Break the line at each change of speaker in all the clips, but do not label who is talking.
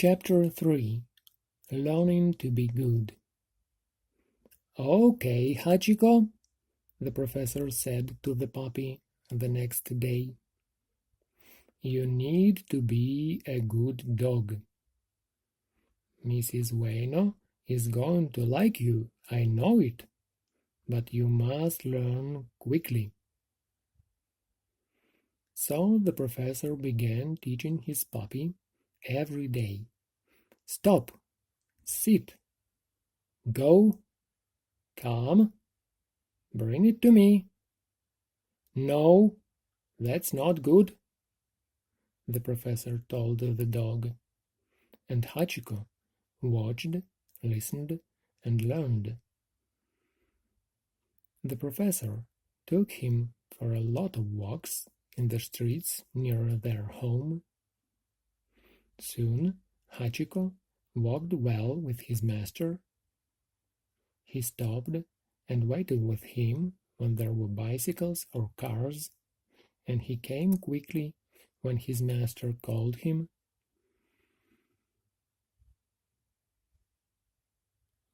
Chapter 3 Learning to be Good. Okay, Hachiko, the professor said to the puppy the next day. You need to be a good dog. Mrs. Ueno is going to like you, I know it, but you must learn quickly. So the professor began teaching his puppy every day. Stop, sit, go, come, bring it to me. No, that's not good, the professor told the dog, and Hachiko watched, listened, and learned. The professor took him for a lot of walks in the streets near their home. Soon Hachiko walked well with his master. He stopped and waited with him when there were bicycles or cars, and he came quickly when his master called him.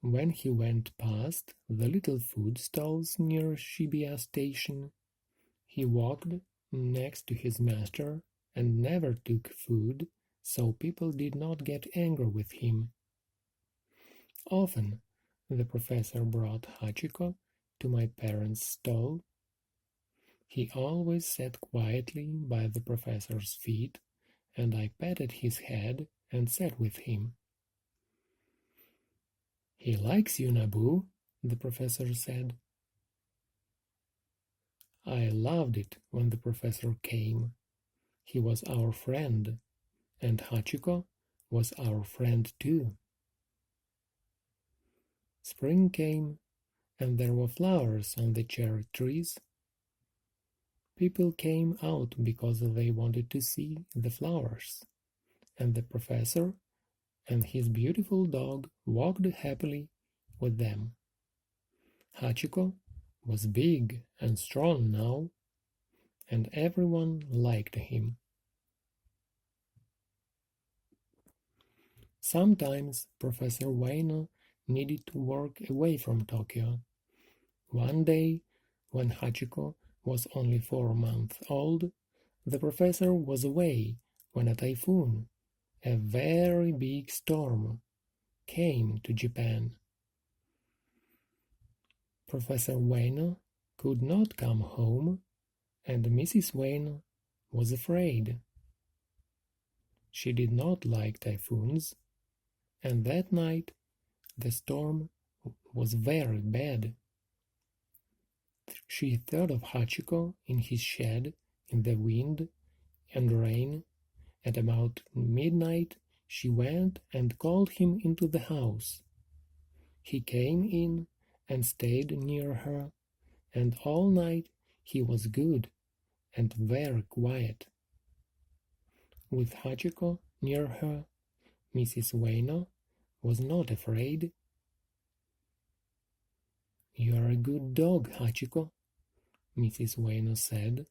When he went past the little food stalls near Shibuya station, he walked next to his master and never took food, so people did not get angry with him. Often the professor brought Hachiko to my parents' stall. He always sat quietly by the professor's feet, and I patted his head and sat with him. He likes you, Nabu, the professor said. I loved it when the professor came. He was our friend, and Hachiko was our friend too. Spring came, and there were flowers on the cherry trees. People came out because they wanted to see the flowers, and the professor and his beautiful dog walked happily with them. Hachiko was big and strong now, and everyone liked him. Sometimes Professor Ueno needed to work away from Tokyo. One day, when Hachiko was only 4 months old, the professor was away when a typhoon, a very big storm, came to Japan. Professor Ueno could not come home, and Mrs. Ueno was afraid. She did not like typhoons, and that night the storm was very bad. She thought of Hachiko in his shed in the wind and rain. At about midnight she went and called him into the house. He came in and stayed near her, and all night he was good and very quiet. With Hachiko near her, Mrs. Ueno was not afraid. You are a good dog, Hachiko, Mrs. Ueno said